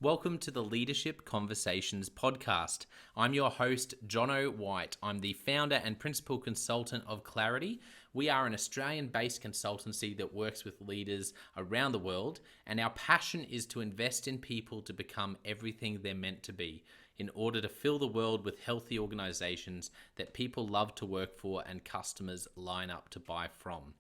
Welcome to the Leadership Conversations podcast. I'm your host, Jonno White. I'm the founder and principal consultant of Clarity. We are an Australian-based consultancy that works with leaders around the world, and our passion is to invest in people to become everything they're meant to be in order to fill the world with healthy organizations that people love to work for and customers line up to buy from.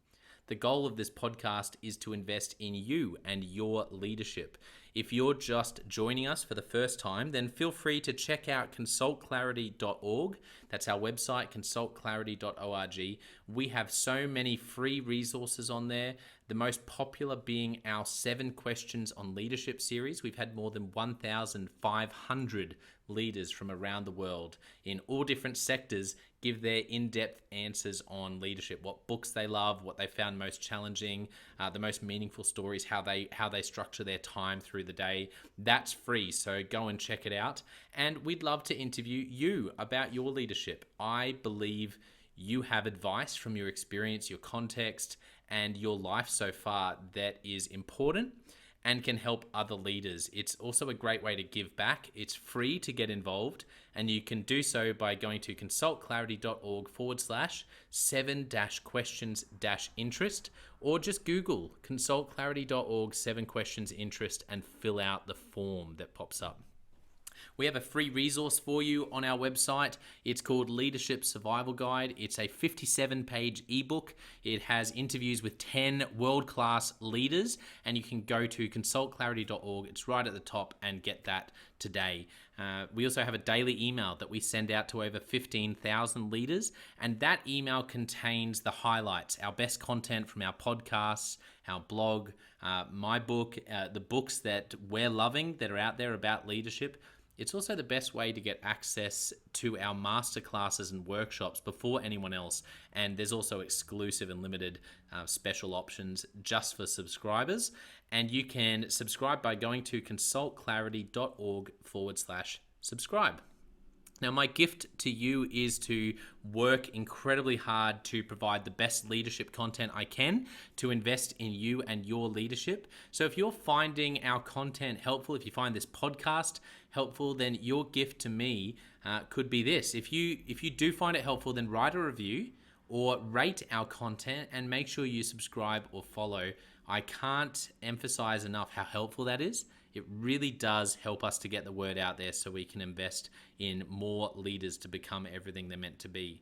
The goal of this podcast is to invest in you and your leadership. If you're just joining us for the first time, then feel free to check out consultclarity.org. That's our website, consultclarity.org. We have so many free resources on there, the most popular being our 7 Questions on Leadership series. We've had more than 1,500 leaders from around the world in all different sectors give their in-depth answers on leadership, what books they love, what they found most challenging, the most meaningful stories, how they structure their time through the day. That's free, so go and check it out. And we'd love to interview you about your leadership. I believe you have advice from your experience, your context, and your life so far that is important and can help other leaders. It's also a great way to give back. It's free to get involved, and you can do so by going to consultclarity.org/7-questions-interest, or just Google consultclarity.org 7 questions interest and fill out the form that pops up. We have a free resource for you on our website. It's called Leadership Survival Guide. It's a 57-page ebook. It has interviews with 10 world-class leaders, and you can go to consultclarity.org. It's right at the top, and get that today. We also have a daily email that we send out to over 15,000 leaders, and that email contains the highlights, our best content from our podcasts, our blog, my book, the books that we're loving that are out there about leadership. It's also the best way to get access to our masterclasses and workshops before anyone else. And there's also exclusive and limited special options just for subscribers. And you can subscribe by going to consultclarity.org/subscribe. Now, my gift to you is to work incredibly hard to provide the best leadership content I can to invest in you and your leadership. So if you're finding our content helpful, if you find this podcast helpful, then your gift to me could be this. If you do find it helpful, then write a review or rate our content and make sure you subscribe or follow. I can't emphasize enough how helpful that is. It really does help us to get the word out there so we can invest in more leaders to become everything they're meant to be.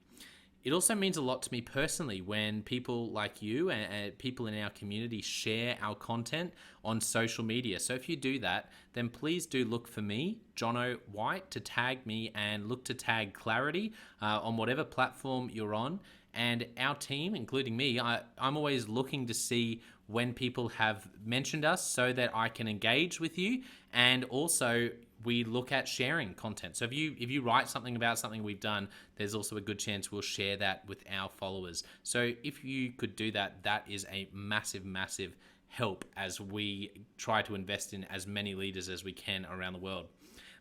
It also means a lot to me personally when people like you and people in our community share our content on social media. So if you do that, then please do look for me, Jonno White, to tag me, and look to tag Clarity on whatever platform you're on. And our team, including me, I'm always looking to see when people have mentioned us so that I can engage with you. And also we look at sharing content. So if you write something about something we've done, there's also a good chance we'll share that with our followers. So if you could do that, that is a massive, massive help as we try to invest in as many leaders as we can around the world.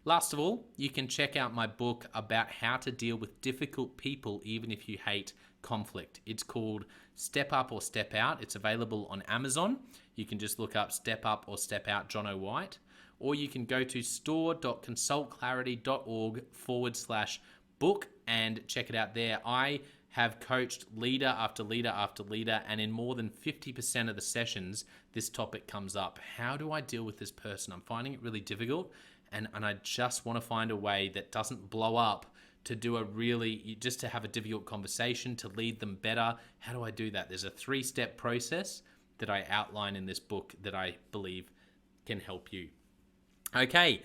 Last of all, you can check out my book about how to deal with difficult people even if you hate conflict. It's called Step Up or Step Out. It's available on Amazon. You can just look up Step Up or Step Out Jonno White, or you can go to store.consultclarity.org/book and check it out there. I have coached leader after leader after leader, and in more than 50% of the sessions, this topic comes up. How do I deal with this person? I'm finding it really difficult, and I just want to find a way that doesn't blow up, to do just to have a difficult conversation, to lead them better. How do I do that? There's a 3-step process that I outline in this book that I believe can help you. Okay,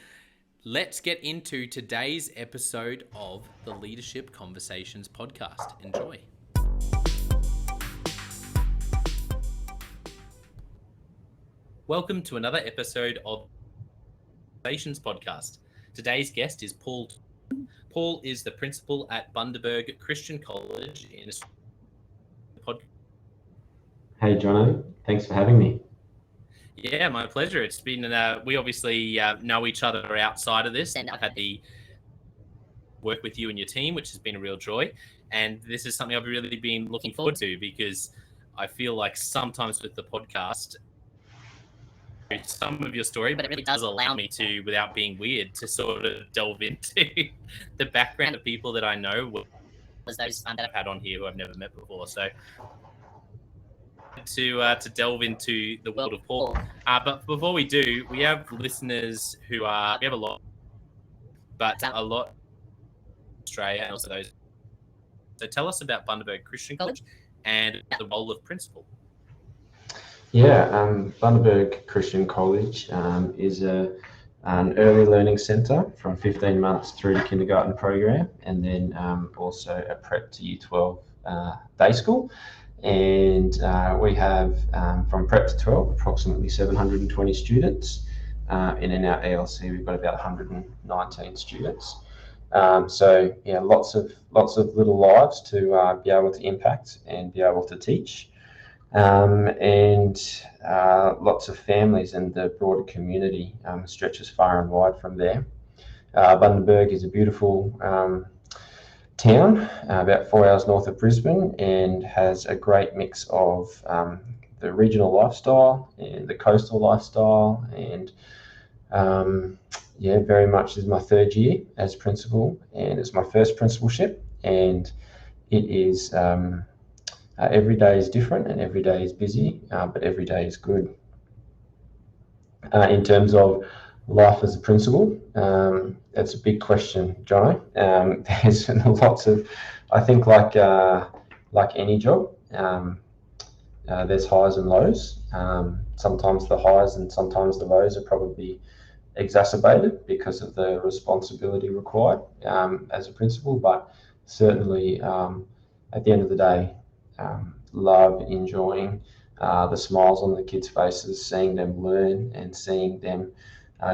let's get into today's episode of the Leadership Conversations podcast. Enjoy. Welcome to another episode of the Conversations podcast. Today's guest is Paul. Paul is the principal at BUNDABERG Christian College in Australia. Hey, Jonno. Thanks for having me. Yeah, my pleasure. It's been, we obviously know each other outside of this, and I've had the work with you and your team, which has been a real joy. And this is something I've really been looking forward to, because I feel like sometimes with the podcast, some of your story, but it really does allow me to, without being weird, to sort of delve into the background of people that I know, as those that I've had on here who I've never met before. So to delve into the world of Paul. But before we do, we have listeners who are, we have a lot, but a lot in Australia and also those. So tell us about Bundaberg Christian College and the role of principal. Yeah, Bundaberg Christian College is an early learning centre from 15 months through to kindergarten program, and then also a prep to Year 12 day school. And we have from prep to 12 approximately 720 students, and in our ELC we've got about 119 students. So yeah, lots of little lives to be able to impact and be able to teach. And lots of families and the broader community stretches far and wide from there. Bundaberg is a beautiful town, about 4 hours north of Brisbane, and has a great mix of the regional lifestyle and the coastal lifestyle. And yeah, very much is my third year as principal, and it's my first principalship, and it is every day is different and every day is busy, but every day is good. In terms of life as a principal, that's a big question, Jonno. There's lots of, I think, like any job, there's highs and lows. Sometimes the highs and sometimes the lows are probably exacerbated because of the responsibility required as a principal, but certainly at the end of the day, love enjoying the smiles on the kids' faces, seeing them learn and seeing them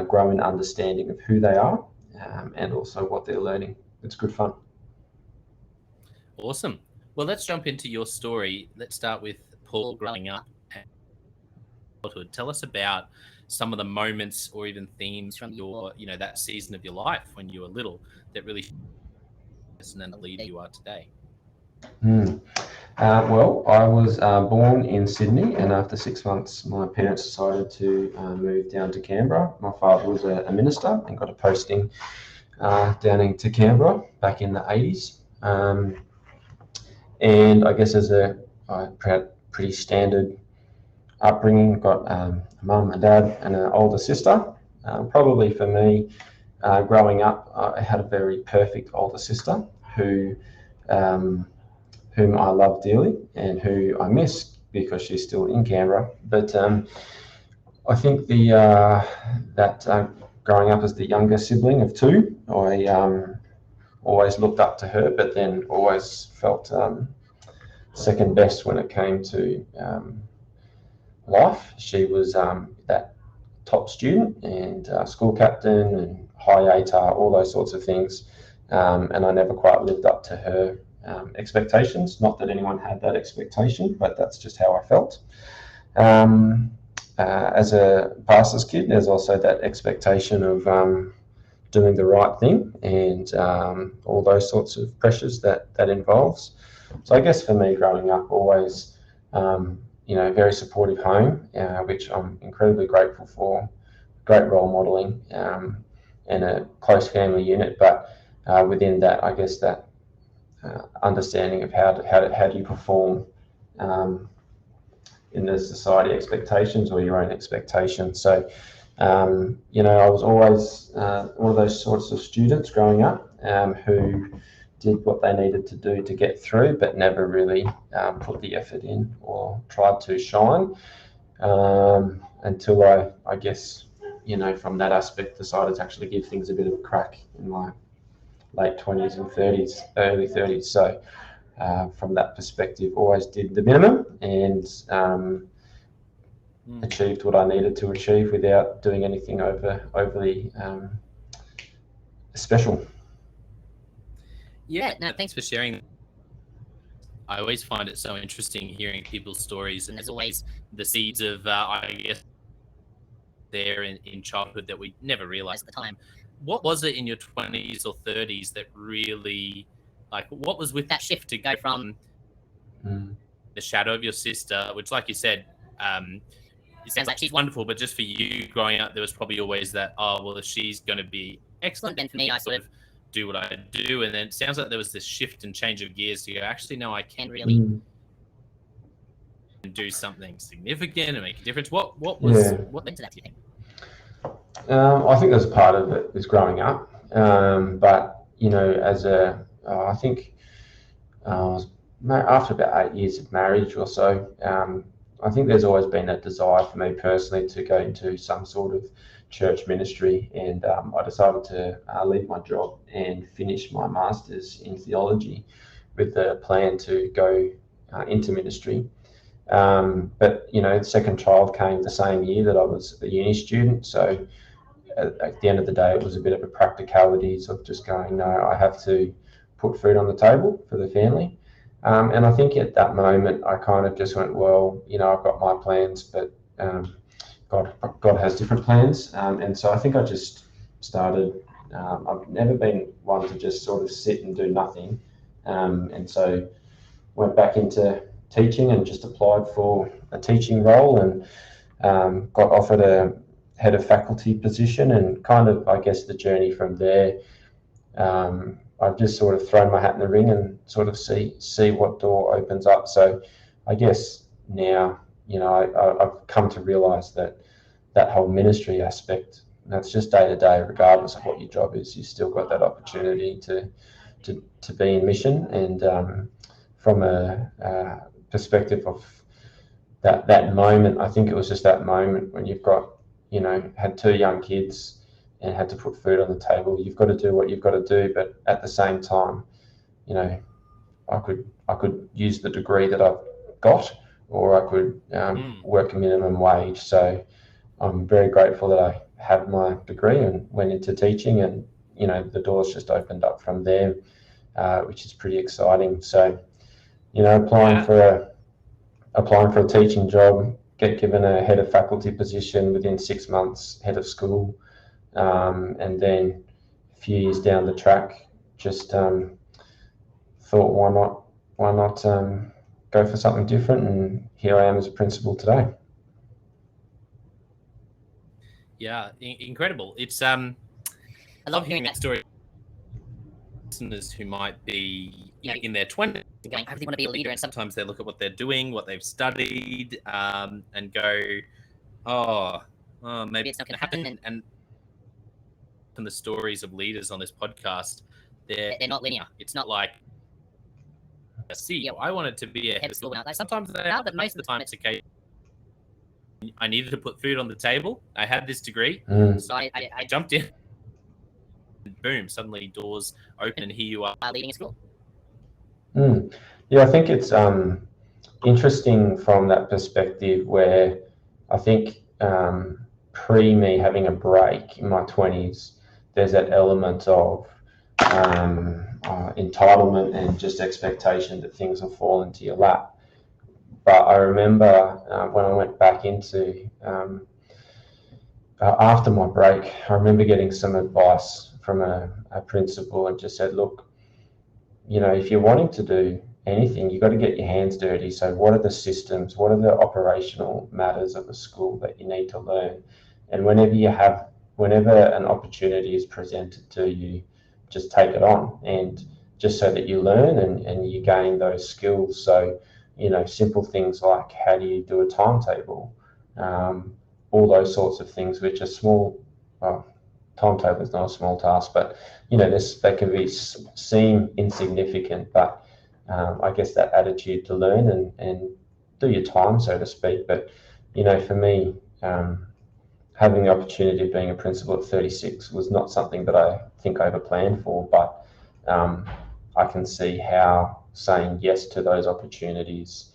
grow in understanding of who they are and also what they're learning. It's good fun. Awesome. Well, let's jump into your story. Let's start with Paul growing up and childhood. Tell us about some of the moments or even themes from your, that season of your life when you were little that really and the leader you are today. Well, I was born in Sydney, and after 6 months, my parents decided to move down to Canberra. My father was a minister and got a posting down into Canberra back in the 80s. And I guess as a pretty standard upbringing, got a mum, a dad, and an older sister. Probably for me, growing up, I had a very perfect older sister whom I love dearly and who I miss because she's still in Canberra. But I think that growing up as the younger sibling of two, I always looked up to her, but then always felt second best when it came to life. She was that top student and school captain and high ATAR, all those sorts of things. And I never quite lived up to her expectations. Not that anyone had that expectation, but that's just how I felt. As a pastor's kid, there's also that expectation of doing the right thing and all those sorts of pressures that involves. So I guess for me, growing up, always, very supportive home, which I'm incredibly grateful for. Great role modelling and a close family unit, but within that, I guess that understanding of how do you perform in the society expectations or your own expectations. So, I was always one of those sorts of students growing up who did what they needed to do to get through, but never really put the effort in or tried to shine until I guess, from that aspect, decided to actually give things a bit of a crack in my late 20s and 30s, early 30s. So from that perspective, always did the minimum and achieved what I needed to achieve without doing anything overly special. Yeah, no, thanks for sharing. I always find it so interesting hearing people's stories, and there's always the seeds of, I guess, there in childhood that we never realized at the time. What was it in your 20s or 30s that really, what was with that shift to go from the shadow of your sister, which, like you said, it sounds like she's wonderful, but just for you growing up, there was probably always that, oh, well, if she's going to be excellent, then for me, I sort of do what I do. And then it sounds like there was this shift and change of gears to go, actually, no, I can really do something significant and make a difference. What led to that, do you think? I think there's part of it is growing up. But, I think after about 8 years of marriage or so, I think there's always been a desire for me personally to go into some sort of church ministry, and I decided to leave my job and finish my master's in theology with the plan to go into ministry. But the second child came the same year that I was a uni student, so at the end of the day, it was a bit of a practicalities of just going, no, I have to put food on the table for the family. And I think at that moment, I kind of just went, well, I've got my plans, but God has different plans. And so I think I just started. I've never been one to just sort of sit and do nothing. And so went back into teaching and just applied for a teaching role, and got offered a head of faculty position, and kind of, I guess, the journey from there. I've just sort of thrown my hat in the ring and sort of see what door opens up. So I guess now, I've come to realise that whole ministry aspect, that's just day to day, regardless of what your job is. You still got that opportunity to be in mission, and from a perspective of that moment, I think it was just that moment when you've got, had 2 young kids and had to put food on the table. You've got to do what you've got to do, but at the same time, I could use the degree that I've got, or I could work a minimum wage. So I'm very grateful that I have my degree and went into teaching, and the doors just opened up from there, which is pretty exciting. So applying for a teaching job, get given a head of faculty position within 6 months, head of school. And then a few years down the track, just thought, why not go for something different? And here I am as a principal today. Yeah, incredible. It's I love hearing that story. Listeners who might be in their 20s going, I really want to be a leader, and sometimes they look at what they're doing, what they've studied, and go, oh, maybe it's not going to happen. And the stories of leaders on this podcast, they're not linear. It's not like a CEO. I wanted to be a head of school. Like, sometimes they are, but most of the time it's a case. I needed to put food on the table. I had this degree, so I jumped in. And boom! Suddenly doors open, and here you are leading a school. Yeah, I think it's interesting from that perspective, where I think pre me having a break in my 20s, there's that element of entitlement and just expectation that things will fall into your lap. But I remember when I went back into, after my break, I remember getting some advice from a principal, and just said, look, if you're wanting to do anything, you've got to get your hands dirty. So what are the systems? What are the operational matters of a school that you need to learn? And whenever an opportunity is presented to you, just take it on, and just so that you learn and you gain those skills. So, simple things like, how do you do a timetable? All those sorts of things, which are small. Well, timetable is not a small task, but they can seem insignificant, but I guess that attitude to learn and do your time, so to speak. But for me, having the opportunity of being a principal at 36 was not something that I think I ever planned for, but I can see how saying yes to those opportunities,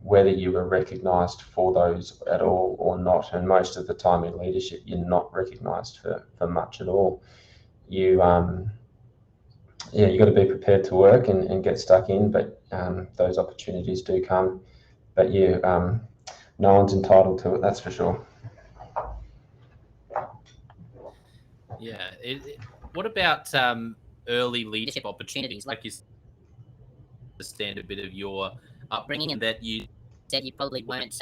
whether you were recognised for those at all or not, and most of the time in leadership, you're not recognised for much at all. You got to be prepared to work and get stuck in, but those opportunities do come. But no one's entitled to it, that's for sure. Yeah. What about early leadership opportunities? Like, you understand a bit of your upbringing, and that you said you probably weren't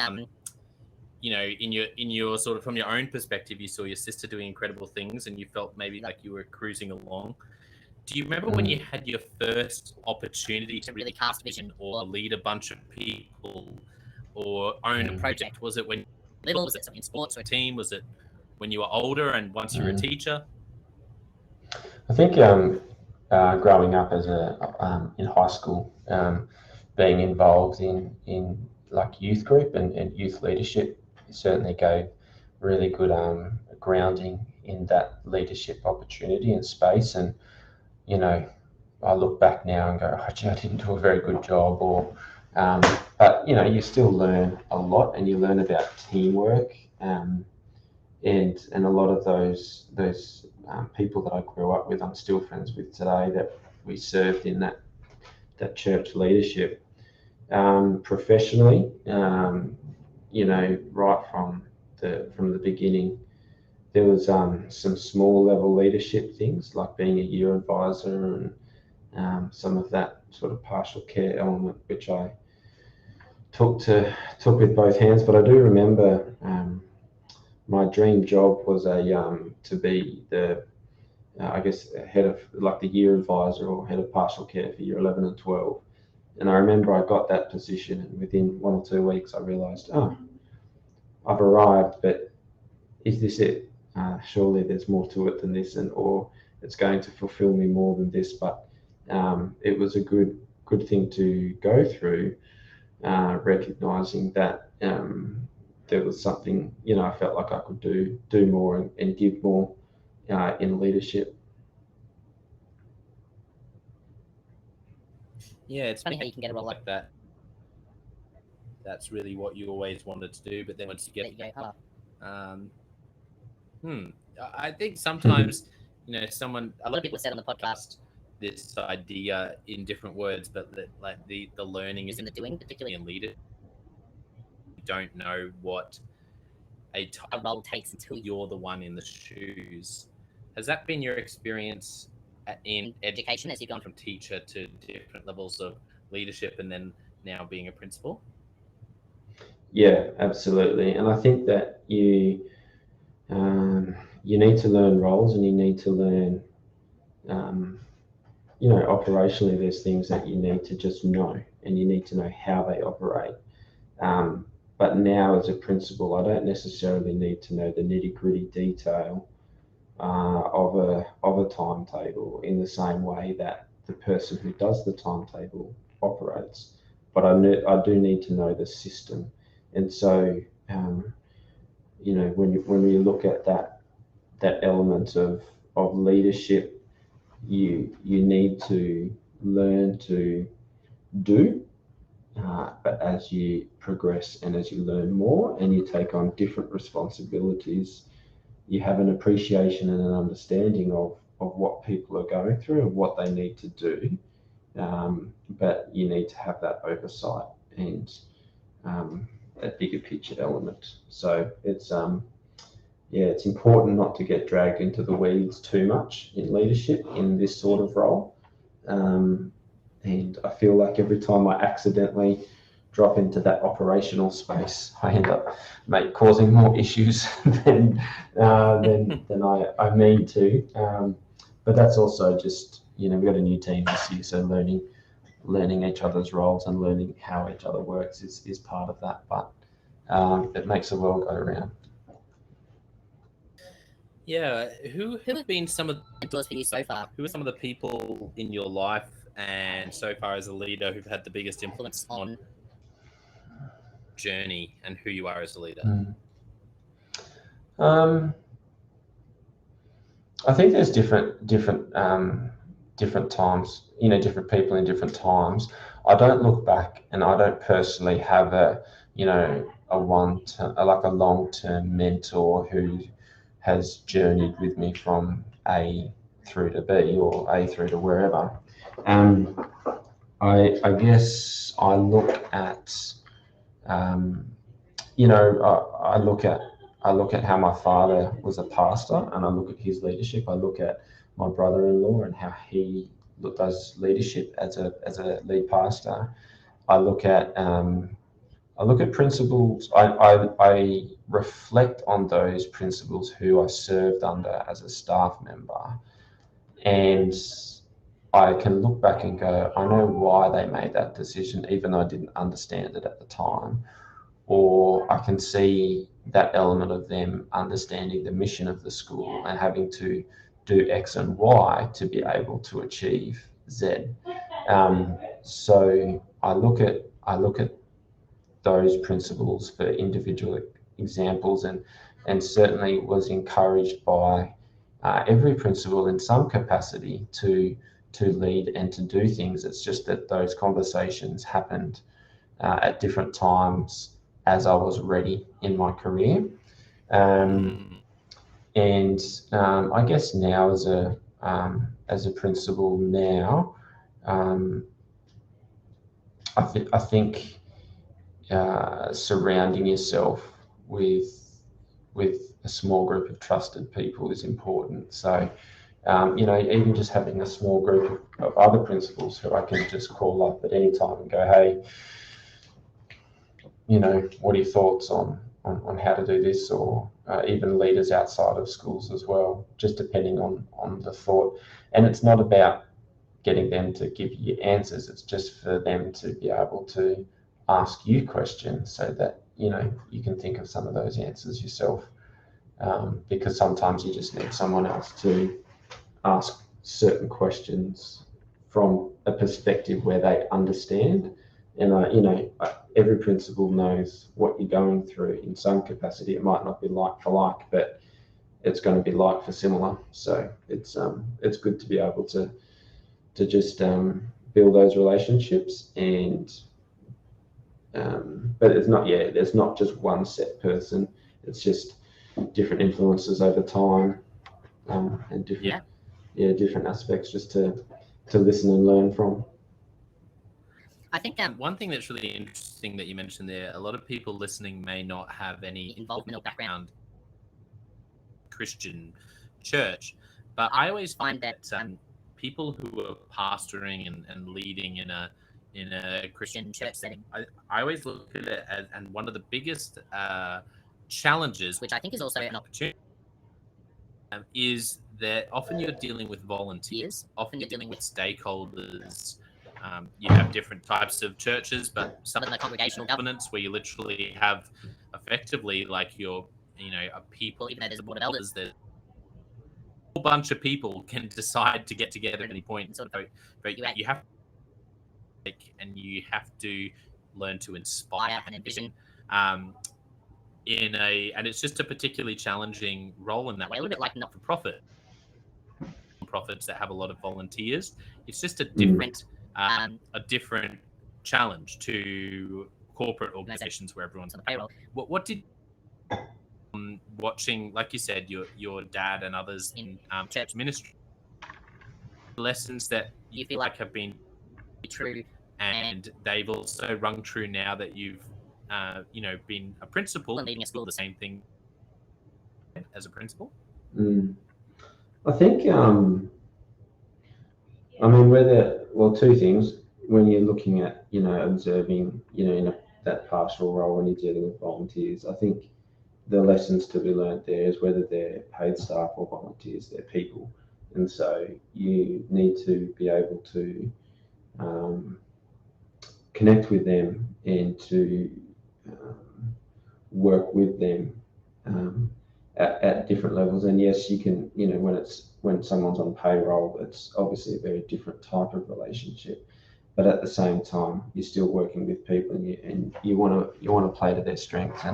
in your sort of from your own perspective, you saw your sister doing incredible things, and you felt maybe like you were cruising along. Do you remember when you had your first opportunity to really cast a vision or lead a bunch of people or own a project? Was it when you were little? Was it something in sports or a team? Was it when you were older and once you were a teacher? I think growing up as in high school, being involved in like youth group and youth leadership certainly gave really good grounding in that leadership opportunity and space. And I look back now and go, oh, gee, I didn't do a very good job, but you still learn a lot, and you learn about teamwork, and a lot of those people that I grew up with, I'm still friends with today, that we served in that church leadership. Professionally, right from the beginning, there was some small level leadership things like being a year advisor and some of that sort of partial care element, which I took with both hands. But I do remember my dream job was to be the I guess head of like the year advisor or head of partial care for year 11 and 12. And I remember I got that position, and within 1 or 2 weeks I realized, oh, I've arrived, but is this it? Surely there's more to it than this, or it's going to fulfill me more than this. But it was a good thing to go through, recognizing that there was something, I felt like I could do more and give more in leadership. Yeah, it's funny how you can get a role like that. That's really what you always wanted to do, but then once you get it, you go, I think sometimes, a lot of people have said on the podcast this idea in different words, but that like the learning is in the doing, particularly in leadership. You don't know what a role takes until you're the one in the shoes. Has that been your experience in education as you've gone from teacher to different levels of leadership and then now being a principal? Yeah, absolutely. And I think that you need to learn roles, and you need to learn, operationally, there's things that you need to just know, and you need to know how they operate. But now as a principal, I don't necessarily need to know the nitty-gritty detail of a timetable in the same way that the person who does the timetable operates. But I do need to know the system. And so, when we look at that element of leadership, you need to learn to do. But as you progress and as you learn more and you take on different responsibilities, you have an appreciation and an understanding of what people are going through and what they need to do. But you need to have that oversight and that bigger picture element. So it's it's important not to get dragged into the weeds too much in leadership in this sort of role. And I feel like every time I accidentally drop into that operational space, I end up causing more issues than I mean to. But that's also just, we've got a new team this year, so learning each other's roles and learning how each other works is part of that. But it makes the world go around. Yeah, who have been some of the mentors for you so far? Who are some of the people in your life and so far as a leader who've had the biggest influence on journey and who you are as a leader? I think there's different times, different people in different times. I don't look back, and I don't personally have a long-term mentor who has journeyed with me from A through to B or A through to wherever. I guess I look at, I look at how my father was a pastor, and I look at his leadership. I look at my brother-in-law and how he does leadership as a lead pastor. I look at I look at principals. I reflect on those principals who I served under as a staff member, and I can look back and go, I know why they made that decision, even though I didn't understand it at the time. Or I can see that element of them understanding the mission of the school and having to do X and Y to be able to achieve Z. So I look at those principles for individual examples, and certainly was encouraged by every principal in some capacity to lead and to do things. It's just that those conversations happened at different times as I was ready in my career. And I guess now as a principal now, I think surrounding yourself with a small group of trusted people is important. So, even just having a small group of other principals who I can just call up at any time and go, hey, what are your thoughts on how to do this? Or even leaders outside of schools as well, just depending on the thought. And it's not about getting them to give you answers. It's just for them to be able to ask you questions so that, you can think of some of those answers yourself. Because sometimes you just need someone else to ask certain questions from a perspective where they understand. And, every principal knows what you're going through in some capacity. It might not be like for like, but it's going to be like for similar. So it's good to be able to just build those relationships. And but there's not just one set person. It's just different influences over time, and different aspects just to listen and learn from. I think one thing that's really interesting that you mentioned there, a lot of people listening may not have any involvement or background in Christian church, but I always find that people who are pastoring and leading in a Christian church setting, I always look at it as, and one of the biggest challenges, which I think is also an opportunity, is that often you're dealing with volunteers, often you're dealing with stakeholders. You have different types of churches, but some of the congregational governance where you literally have effectively like a people, even though there's a board of elders, there's a whole bunch of people can decide to get together at any point and sort of vote you out. You have to, and you have to learn to inspire and envision. And it's just a particularly challenging role in that way, a little bit like not-for-profit profits that have a lot of volunteers. It's just a different challenge to corporate organizations where everyone's on the payroll. What did watching, like you said, your dad and others in church ministry, lessons that you feel like have been true, and they've also rung true now that you've been a principal and leading a school, the same thing as a principal? I think, two things. When you're looking at, observing, in that pastoral role when you're dealing with volunteers, I think the lessons to be learned there is whether they're paid staff or volunteers, they're people. And so you need to be able to connect with them and to work with them at different levels. And yes, you can, when someone's on payroll, it's obviously a very different type of relationship. But at the same time, you're still working with people, and you want to play to their strengths,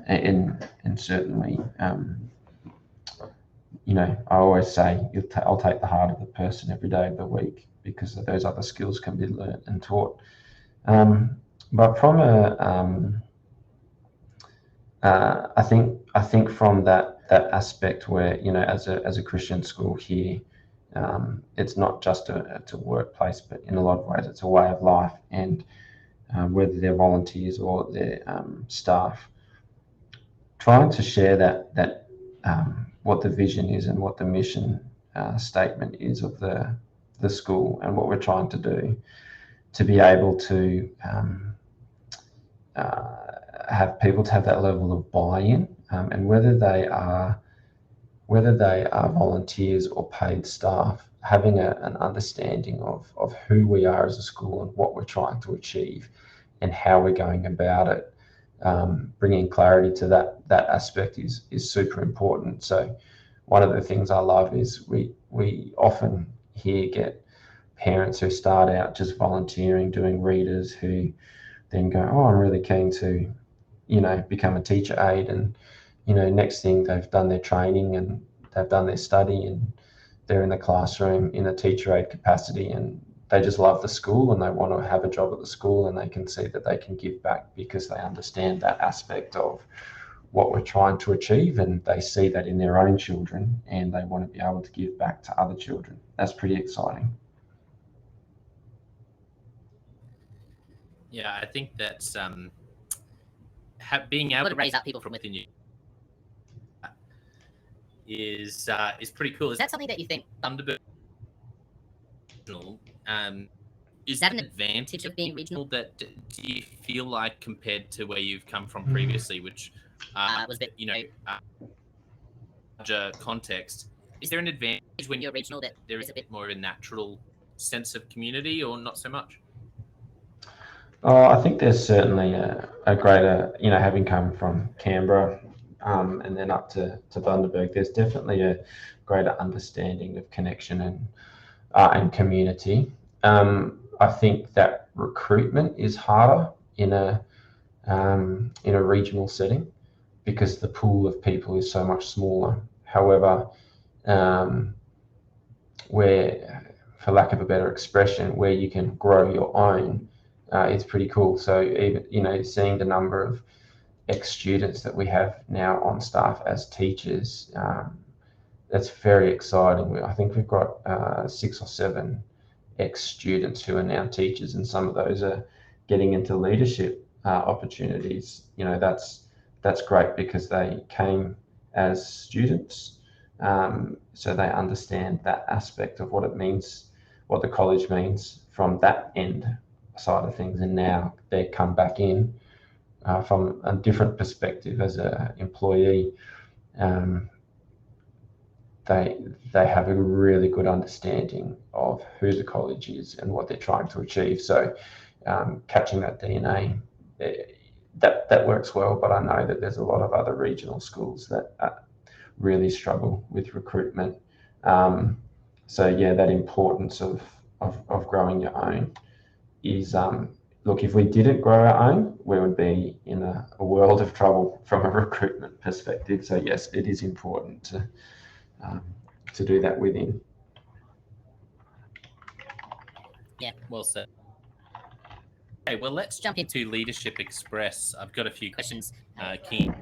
and certainly, I always say I'll take the heart of the person every day of the week, because those other skills can be learned and taught. But from I think from that aspect where, as a Christian school here, it's not just a workplace, but in a lot of ways it's a way of life. And whether they're volunteers or they're staff, trying to share that what the vision is and what the mission statement is of the school and what we're trying to do, to be able to have people to have that level of buy-in, and whether they are volunteers or paid staff, having an understanding of who we are as a school and what we're trying to achieve and how we're going about it, bringing clarity to that aspect is super important. So one of the things I love is we often get parents who start out just volunteering, doing readers, who then go, oh, I'm really keen to, become a teacher aide, and next thing they've done their training and they've done their study and they're in the classroom in a teacher aide capacity, and they just love the school and they want to have a job at the school, and they can see that they can give back because they understand that aspect of what we're trying to achieve, and they see that in their own children and they want to be able to give back to other children. That's pretty exciting. Yeah, I think that's being able to raise up people from within you is pretty cool. Is that something that you think Bundaberg is that an advantage of being regional? That do you feel like, compared to where you've come from previously, which was that larger context, is there an advantage when you're regional that there is a bit more of a natural sense of community, or not so much? Oh, I think there's certainly a greater, having come from Canberra and then up to Bundaberg, there's definitely a greater understanding of connection and community. I think that recruitment is harder in a regional setting because the pool of people is so much smaller. However, where, for lack of a better expression, where you can grow your own, it's pretty cool. So even seeing the number of ex-students that we have now on staff as teachers, that's very exciting. I think we've got 6 or 7 ex-students who are now teachers, and some of those are getting into leadership opportunities. That's great because they came as students, so they understand that aspect of what it means, what the college means from that end side of things, and now they come back in from a different perspective as an employee. They have a really good understanding of who the college is and what they're trying to achieve. So catching that DNA, that works well, but I know that there's a lot of other regional schools that really struggle with recruitment. So yeah, that importance of growing your own is, look, if we didn't grow our own, we would be in a world of trouble from a recruitment perspective. So yes, it is important to do that within. Yeah, well said. Okay, well, let's jump into Leadership Express. I've got a few questions. Keen?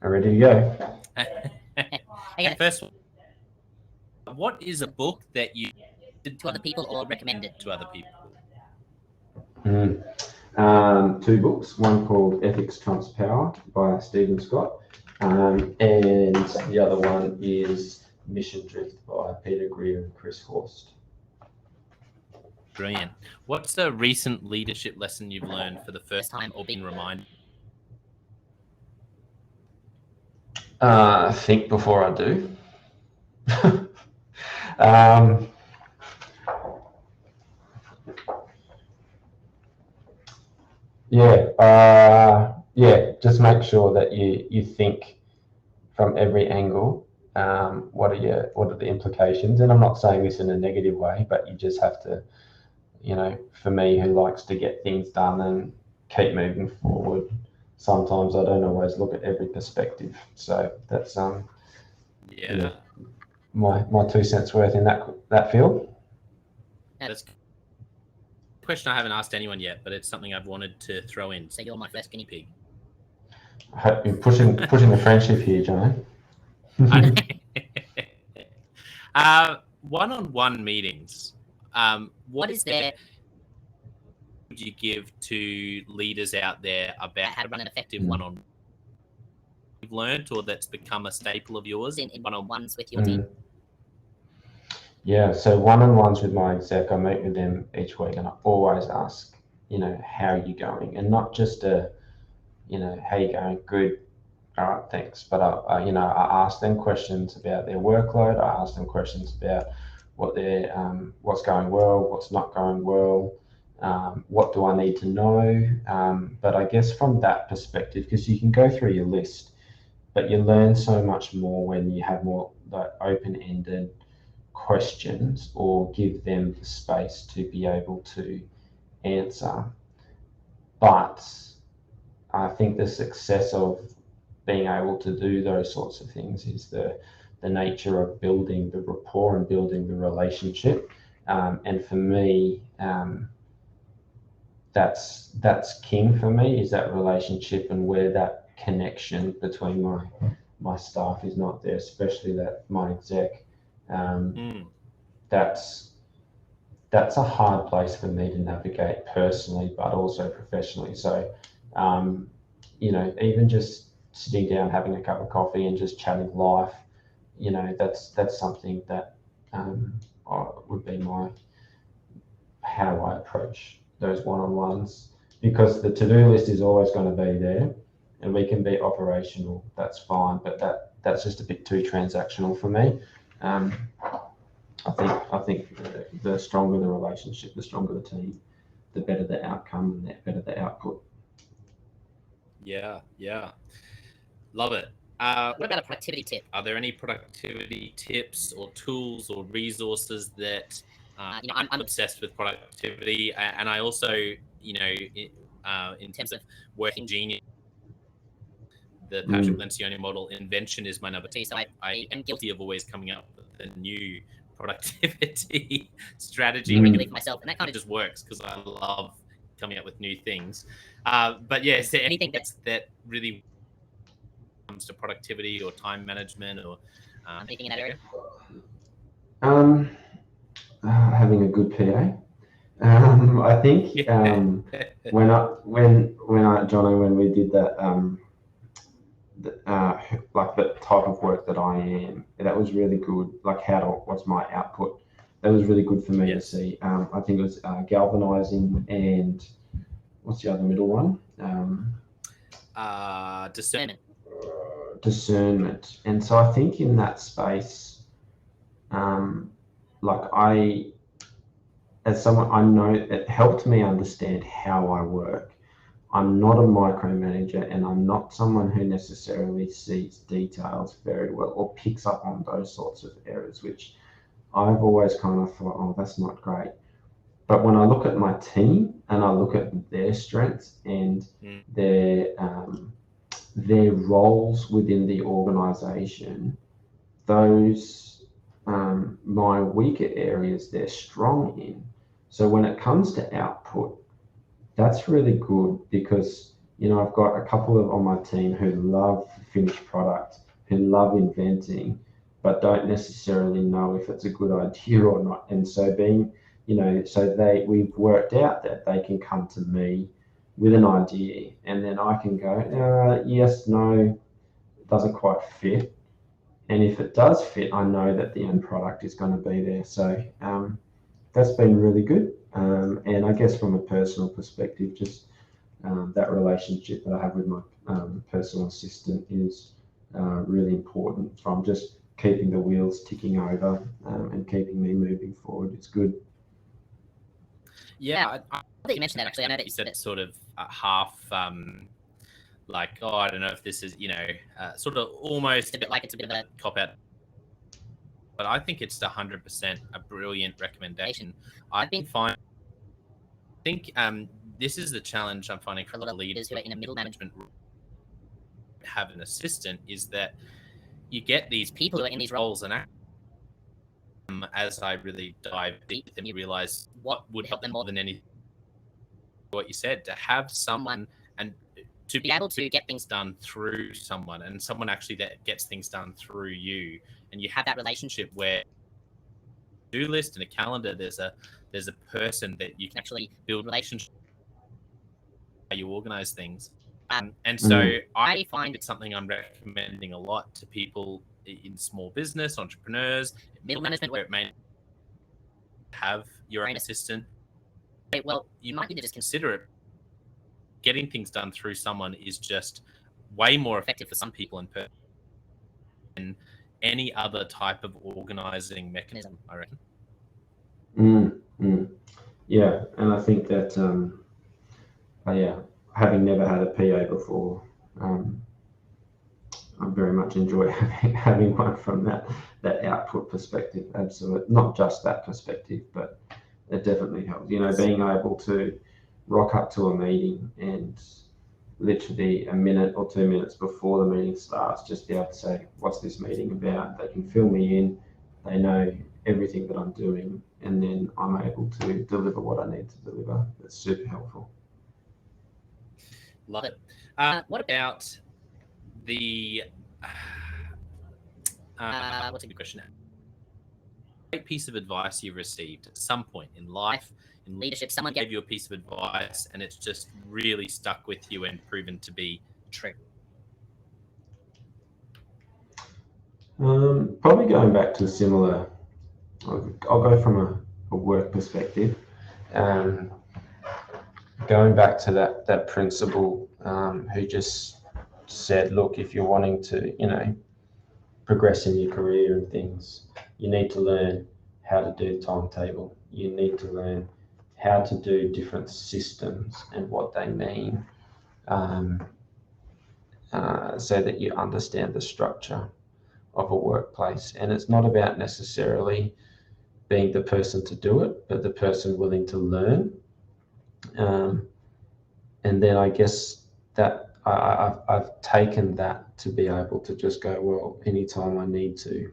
Ready to go. Okay, first one. What is a book that you did to other people or recommended to other people? 2 books. One called Ethics Trumps Power by Stephen Scott, and the other one is Mission Drift by Peter Greer and Chris Horst. Brilliant. What's a recent leadership lesson you've learned for the first time or been reminded? Think before I do. Just make sure that you think from every angle. What are the implications? And I'm not saying this in a negative way, but you just have to, for me, who likes to get things done and keep moving forward, sometimes I don't always look at every perspective. So that's my 2 cents worth in that field. That's a question I haven't asked anyone yet, but it's something I've wanted to throw in. So you're my first guinea pig. I hope you're pushing the friendship here, Jonno. One-on-one meetings. What is there would you give to leaders out there about how to run an effective one-on-one you've learned, or that's become a staple of yours in one-on-ones with your team? Yeah, so one-on-ones with my exec, I meet with them each week and I always ask how are you going, and not just how you going, good, all right, thanks. But I ask them questions about their workload. I ask them questions about what's going well, what's not going well, what do I need to know. But I guess from that perspective, because you can go through your list, but you learn so much more when you have more like open-ended questions or give them the space to be able to answer. But I think the success of being able to do those sorts of things is the nature of building the rapport and building the relationship. And for me, that's king for me, is that relationship, and where that connection between my staff is not there, especially that my exec. That's that's a hard place for me to navigate personally, but also professionally. So, even just sitting down, having a cup of coffee, and just chatting life, that's something that would be how I approach those one-on-ones, because the to-do list is always going to be there, and we can be operational. That's fine, but that's just a bit too transactional for me. I think the stronger the relationship, the stronger the team, the better the outcome, and the better the output. Yeah, love it. What about a productivity tip? Are there any productivity tips or tools or resources that I'm obsessed with productivity, and I also, in terms of working genius, the Patrick Lencioni model, invention is my number two. So I am guilty of always coming up with a new productivity strategy regularly for myself, and that kind of just works because I love coming up with new things. But yeah, is there anything that really comes to productivity or time management or anything in that area? Having a good PA. I think when Jonno, when we did that, like the type of work that I am, that was really good. Like what's my output? That was really good for me to see. I think it was galvanizing, and what's the other middle one? Discernment. Discernment. And so I think in that space, as someone, I know it helped me understand how I work. I'm not a micromanager, and I'm not someone who necessarily sees details very well or picks up on those sorts of errors, which I've always kind of thought, oh, that's not great. But when I look at my team and I look at their strengths and their roles within the organization, those my weaker areas they're strong in. So when it comes to output, that's really good, because I've got a couple of on my team who love finished product, who love inventing, but don't necessarily know if it's a good idea or not. And so we've worked out that they can come to me with an idea, and then I can go, yes, no, it doesn't quite fit. And if it does fit, I know that the end product is going to be there. So that's been really good. And I guess from a personal perspective, just that relationship that I have with my personal assistant is really important, from just keeping the wheels ticking over and keeping me moving forward. It's good. Yeah, I that you mentioned that, actually. I know that you said it sort of half like, oh, I don't know if this is, sort of almost a bit like it's a bit of a cop-out. But I think it's 100% a brilliant recommendation. I think this is the challenge I'm finding for a lot of leaders who are in a middle management have an assistant, is that you get these people who are in these roles, and as I really dive deep with them, you realize what would help them more than anything. What you said, to have someone and to be able to get things done through someone, and someone actually that gets things done through you, and you have that relationship where do list and a calendar, there's a person that you can actually build relationships how you organize things. And so I find it's something I'm recommending a lot to people in small business, entrepreneurs, middle management, where it may have your own assistant, Okay, well, you might need to just consider it. Getting things done through someone is just way more effective for some people than any other type of organizing mechanism, I reckon. Yeah, and I think that having never had a PA before, I very much enjoy having one from that output perspective. Absolutely, not just that perspective, but it definitely helps. Being able to rock up to a meeting and literally a minute or 2 minutes before the meeting starts, just be able to say, "What's this meeting about?" They can fill me in. They know everything that I'm doing, and then I'm able to deliver what I need to deliver. That's super helpful. Love it. What about the what's a good question? Great piece of advice you've received at some point in life, in leadership. Someone gave you a piece of advice, and it's just really stuck with you and proven to be true. Probably going back to a similar. I'll go from a work perspective. Going back to that principal who just said, look, if you're wanting to, progress in your career and things, you need to learn how to do timetable. You need to learn how to do different systems and what they mean, so that you understand the structure of a workplace. And it's not about necessarily being the person to do it, but the person willing to learn. And then I guess that I've taken that to be able to just go, well, anytime I need to,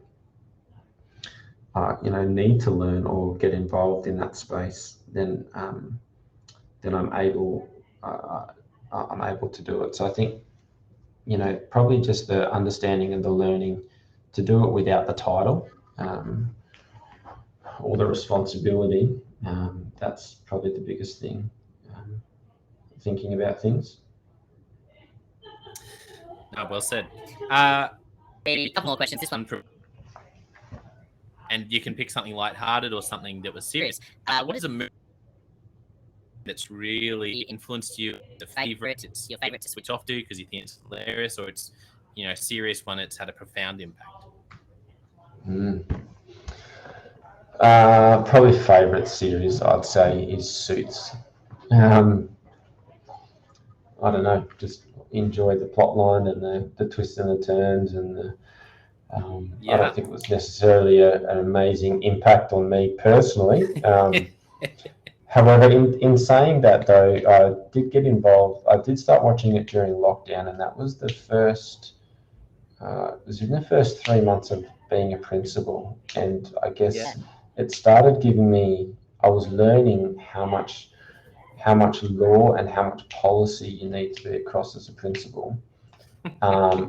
need to learn or get involved in that space, then I'm able to do it. So I think, probably just the understanding and the learning to do it without the title or the responsibility. That's probably the biggest thing. Thinking about things. No, well said. Maybe a couple more questions. This one. And you can pick something lighthearted or something that was serious. What is a movie that's really influenced you? It's your favorite to switch off to because you think it's hilarious, or it's serious one. It's had a profound impact. Probably favorite series I'd say is Suits. I don't know, just enjoy the plot line and the twists and the turns and I don't think it was necessarily an amazing impact on me personally. However, in saying that though, I did get involved. I did start watching it during lockdown, and that was the first. It was in the first 3 months of being a principal, and I guess it started giving me. I was learning how much law and how much policy you need to be across as a principal,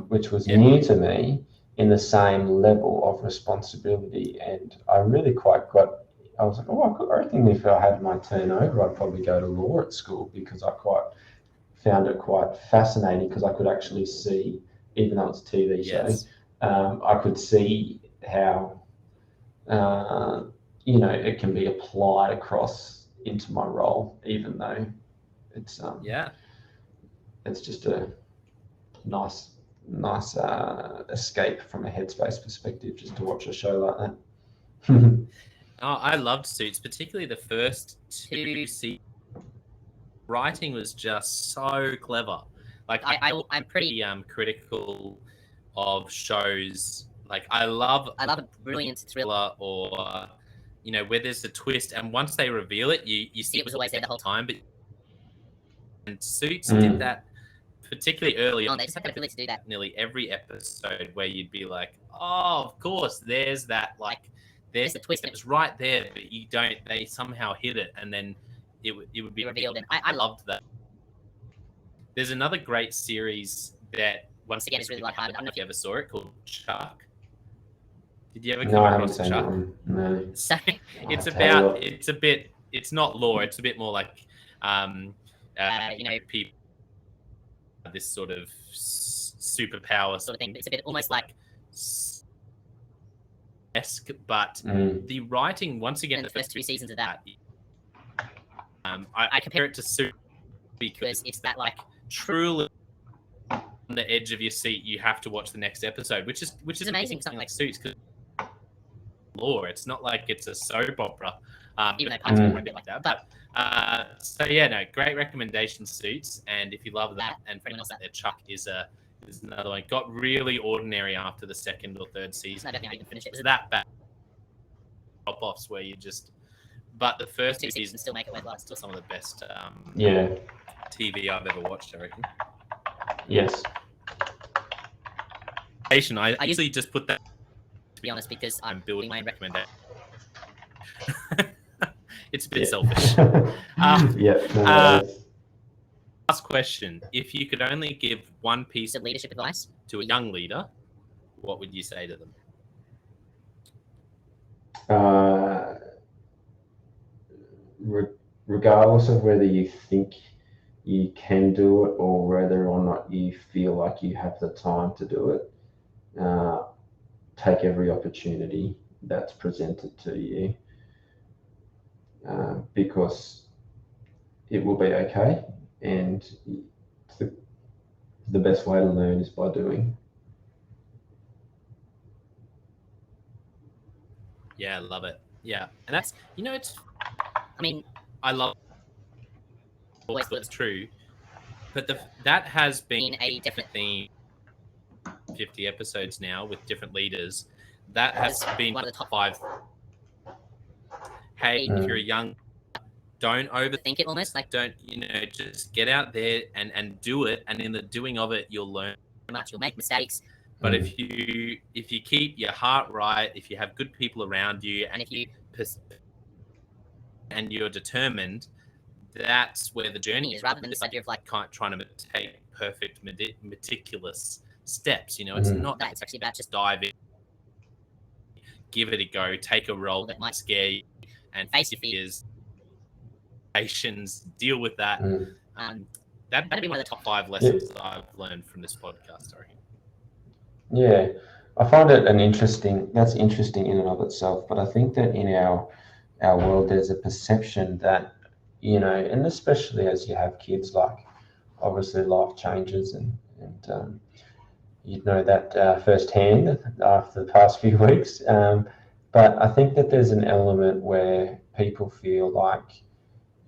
which was new to me in the same level of responsibility. And I really I was like, I reckon if I had my turnover, I'd probably go to law at school, because I found it quite fascinating, because I could actually see, even though it's a TV show, I could see how, it can be applied across into my role, even though it's it's just a nice escape from a headspace perspective, just to watch a show like that. I loved Suits, particularly the first 2 seasons. Writing was just so clever. Like I'm pretty critical of shows. Like I love a brilliant thriller, or where there's a twist, and once they reveal it, you see it was always there the whole time. And Suits did that particularly early on. They just had the ability to do that nearly every episode, where you'd be like, oh, of course, there's that, there's the twist, and it was right there, but you don't. They somehow hid it, and then it would be revealed. And I loved that. There's another great series that, once again, is really lighthearted. I don't know if you ever saw it, called Chuck. Did you ever come across Chuck? No. So it's not law. It's a bit more like, people, this sort of superpower sort of thing. It's a bit almost like esque, but the writing, once again, the first 2 seasons of that, I compare it to Suits because it's that like truly on the edge of your seat. You have to watch the next episode, which is amazing for something like Suits because it's not like it's a soap opera, even though parts are a bit like that. But so yeah, no, great recommendation, Suits. And if you love that, and for anyone else out there, Chuck is another one. Got really ordinary after the second or third season. I don't think I can finish it. It's that bad drop-offs where you just. But the first two seasons still make it worthwhile. Still some of the best TV I've ever watched, I reckon. Yes. I usually just put that, to be honest, because I'm building my own recommendation. It's a bit selfish. Last question. If you could only give one piece of leadership advice to a young leader, what would you say to them? Regardless of whether you think you can do it or whether or not you feel like you have the time to do it, take every opportunity that's presented to you, because it will be okay, and the best way to learn is by doing. Yeah, I love it. Yeah, and that's, it's, I mean, I love always it's true, but that has been a definite theme. 50 episodes now with different leaders. That has been one of the top 5. Hey, if you're a young, don't overthink it. Almost like don't just get out there and do it, and in the doing of it, you'll learn much. You'll make mistakes, but if you keep your heart right, if you have good people around you, and if you and you're determined, that's where the journey is, rather than this idea of like trying to take perfect, meticulous steps. It's not that. It's actually about just dive in, give it a go, take a role that might scare you, and face your fears, deal with that. That'd be one of the top 5 lessons that I've learned from this podcast, I reckon. Yeah, I find it that's interesting in and of itself, but I think that in our world there's a perception that, and especially as you have kids, like obviously life changes, and you'd know that firsthand after the past few weeks. But I think that there's an element where people feel like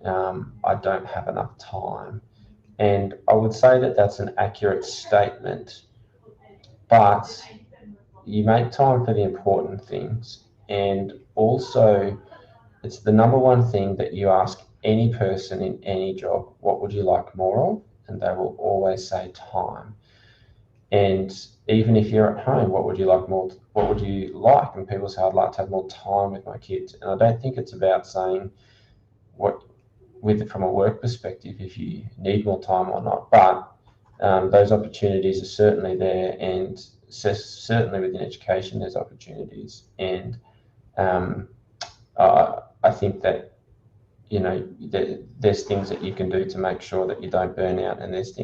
I don't have enough time. And I would say that that's an accurate statement, but you make time for the important things. And also, it's the number one thing that you ask any person in any job, what would you like more of? And they will always say time. And even if you're at home, what would you like more? What would you like? And people say, I'd like to have more time with my kids. And I don't think it's about saying from a work perspective, if you need more time or not. But those opportunities are certainly there, and certainly within education, there's opportunities. And I think that there's things that you can do to make sure that you don't burn out, and there's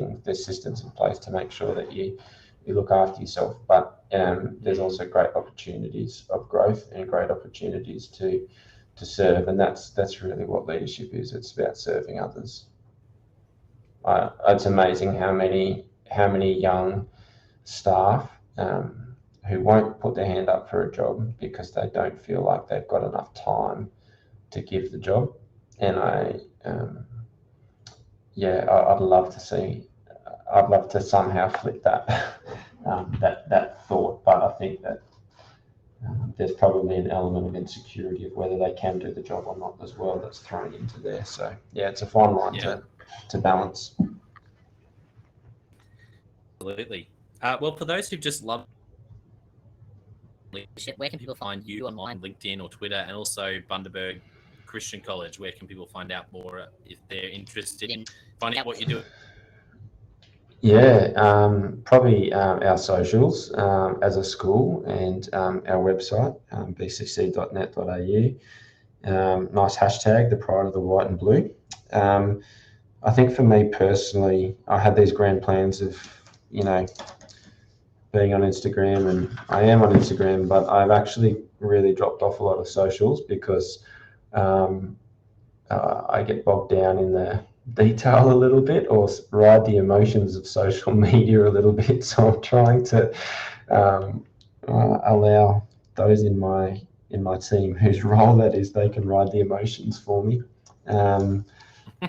systems in place to make sure that you look after yourself. But there's also great opportunities of growth and great opportunities to serve, and that's really what leadership is. It's about serving others. It's amazing how many young staff who won't put their hand up for a job because they don't feel like they've got enough time to give the job. And I'd love to somehow flip that that thought, but I think that there's probably an element of insecurity of whether they can do the job or not as well that's thrown into there. So yeah, it's a fine line to balance. Absolutely. Well, for those who just love leadership, where can people find you online, LinkedIn or Twitter, and also Bundaberg Christian College? Where can people find out more if they're interested in finding out what you're doing? Yeah, probably our socials as a school, and our website, bcc.net.au. Nice hashtag, the pride of the white and blue. I think for me personally, I had these grand plans of, being on Instagram, and I am on Instagram, but I've actually really dropped off a lot of socials because I get bogged down in the detail a little bit, or ride the emotions of social media a little bit. So I'm trying to allow those in my team whose role that is, they can ride the emotions for me.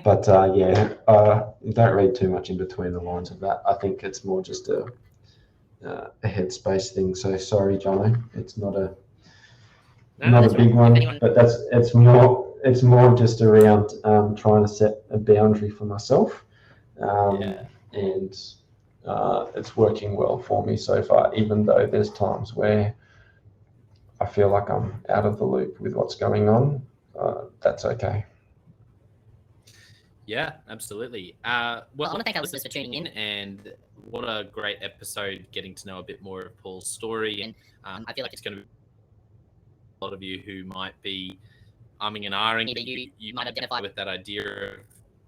But don't read too much in between the lines of that. I think it's more just a headspace thing. So sorry, Jonno, it's not a No, not a that's big right. one, but it's more just around trying to set a boundary for myself, Yeah. and it's working well for me so far. Even though there's times where I feel like I'm out of the loop with what's going on, that's okay. Yeah, absolutely. Well, I want to thank our listeners for tuning in. And what a great episode getting to know a bit more of Paul's story. And I feel like it's going to be a lot of you who might be umming and ahhing. Either you might identify with that idea of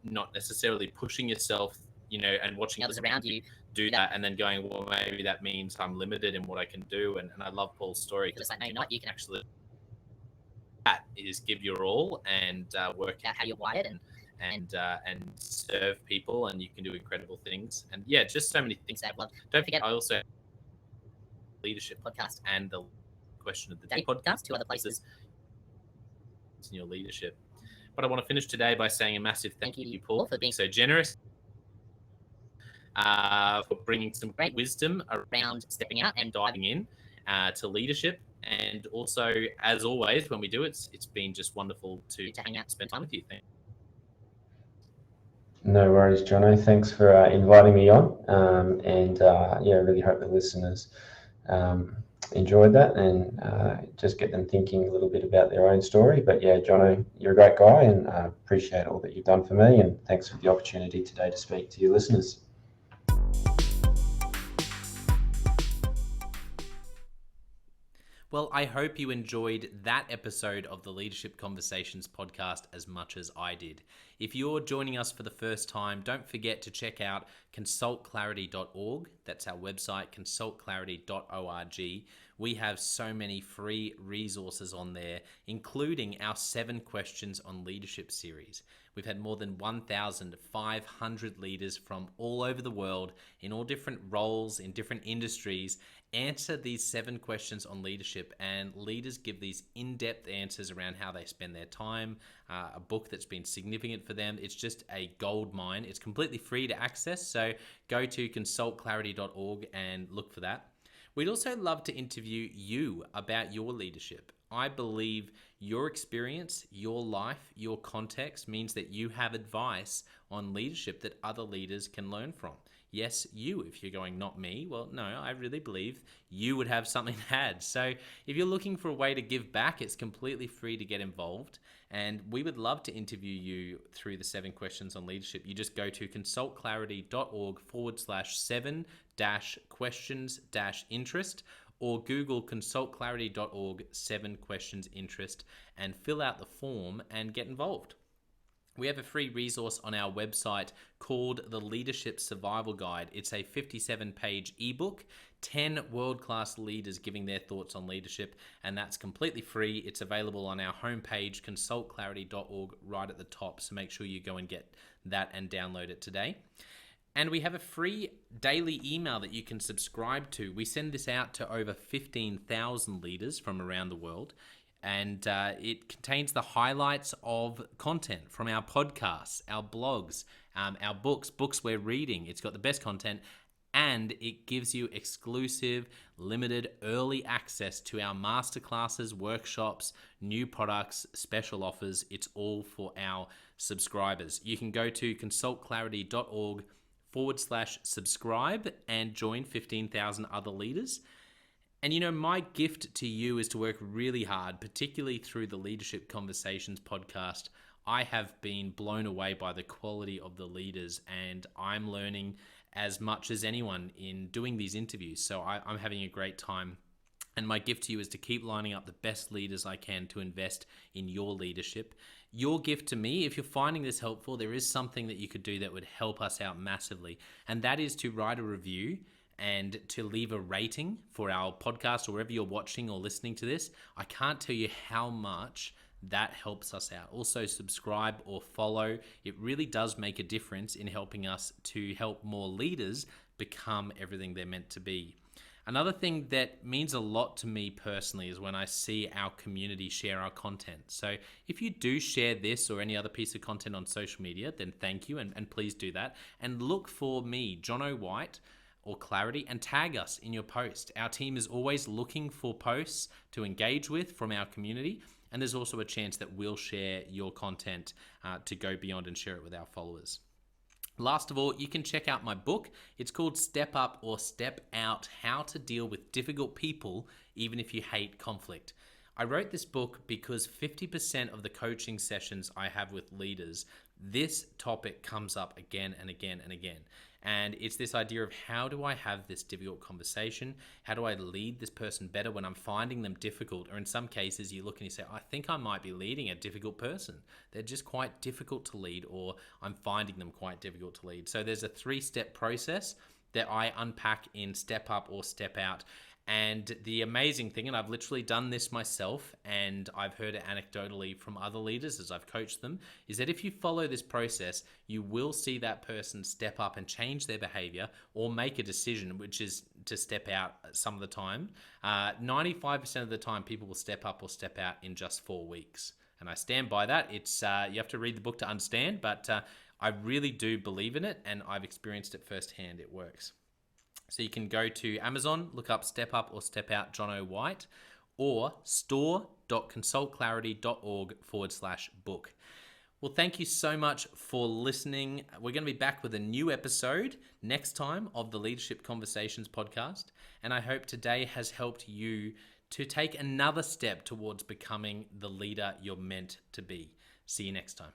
not necessarily pushing yourself, and watching others around you do that, and then going, well, maybe that means I'm limited in what I can do. And I love Paul's story because like, no, you're not. You can actually that is give your all and work out how you're wired and serve people, and you can do incredible things. And yeah, just so many things that. Well, don't forget, I also have leadership podcast and the question of the day podcast, 2 other places in your leadership. But I want to finish today by saying a massive thank you, Paul, for being so generous, for bringing some great wisdom around stepping out and diving in to leadership. And also, as always, when we do it, it's been just wonderful to hang out and spend time with you. Thank you. No worries, Jonno. Thanks for inviting me on. I really hope the listeners enjoyed that, and just get them thinking a little bit about their own story. But yeah, Jonno, you're a great guy, and I appreciate all that you've done for me. And thanks for the opportunity today to speak to your listeners. Well, I hope you enjoyed that episode of the Leadership Conversations podcast as much as I did. If you're joining us for the first time, don't forget to check out consultclarity.org. That's our website, consultclarity.org. We have so many free resources on there, including our 7 Questions on Leadership series. We've had more than 1,500 leaders from all over the world in all different roles, in different industries, answer these 7 questions on leadership, and leaders give these in-depth answers around how they spend their time, a book that's been significant for them. It's just a gold mine. It's completely free to access, so go to consultclarity.org and look for that. We'd also love to interview you about your leadership. I believe your experience, your life, your context means that you have advice on leadership that other leaders can learn from. Yes, you, if you're going, not me, well, no, I really believe you would have something to add. So if you're looking for a way to give back, it's completely free to get involved. And we would love to interview you through the 7 Questions on Leadership. You just go to consultclarity.org/7-questions-interest, or Google consultclarity.org 7 questions interest and fill out the form and get involved. We have a free resource on our website called the Leadership Survival Guide. It's a 57-page ebook, 10 world-class leaders giving their thoughts on leadership, and that's completely free. It's available on our homepage, consultclarity.org, right at the top, so make sure you go and get that and download it today. And we have a free daily email that you can subscribe to. We send this out to over 15,000 leaders from around the world. And it contains the highlights of content from our podcasts, our blogs, our books we're reading. It's got the best content, and it gives you exclusive, limited, early access to our masterclasses, workshops, new products, special offers. It's all for our subscribers. You can go to consultclarity.org/subscribe and join 15,000 other leaders. And my gift to you is to work really hard, particularly through the Leadership Conversations podcast. I have been blown away by the quality of the leaders, and I'm learning as much as anyone in doing these interviews. So I'm having a great time. And my gift to you is to keep lining up the best leaders I can to invest in your leadership. Your gift to me, if you're finding this helpful, there is something that you could do that would help us out massively. And that is to write a review and to leave a rating for our podcast or wherever you're watching or listening to this. I can't tell you how much that helps us out. Also, subscribe or follow. It really does make a difference in helping us to help more leaders become everything they're meant to be. Another thing that means a lot to me personally is when I see our community share our content. So if you do share this or any other piece of content on social media, then thank you, and please do that. And look for me, Jonno White, or Clarity, and tag us in your post. Our team is always looking for posts to engage with from our community, and there's also a chance that we'll share your content to go beyond and share it with our followers. Last of all, you can check out my book. It's called Step Up or Step Out: How to Deal with Difficult People Even If You Hate Conflict. I wrote this book because 50% of the coaching sessions I have with leaders, this topic comes up again and again and again. And it's this idea of, how do I have this difficult conversation? How do I lead this person better when I'm finding them difficult? Or in some cases, you look and you say, I think I might be leading a difficult person. They're just quite difficult to lead, or I'm finding them quite difficult to lead. So there's a 3-step process that I unpack in Step Up or Step Out. And the amazing thing, and I've literally done this myself, and I've heard it anecdotally from other leaders as I've coached them, is that if you follow this process, you will see that person step up and change their behavior or make a decision, which is to step out some of the time. 95% of the time, people will step up or step out in just 4 weeks. And I stand by that. It's you have to read the book to understand, but I really do believe in it, and I've experienced it firsthand. It works. So you can go to Amazon, look up Step Up or Step Out Jonno White, or store.consultclarity.org/book. Well, thank you so much for listening. We're going to be back with a new episode next time of the Leadership Conversations podcast. And I hope today has helped you to take another step towards becoming the leader you're meant to be. See you next time.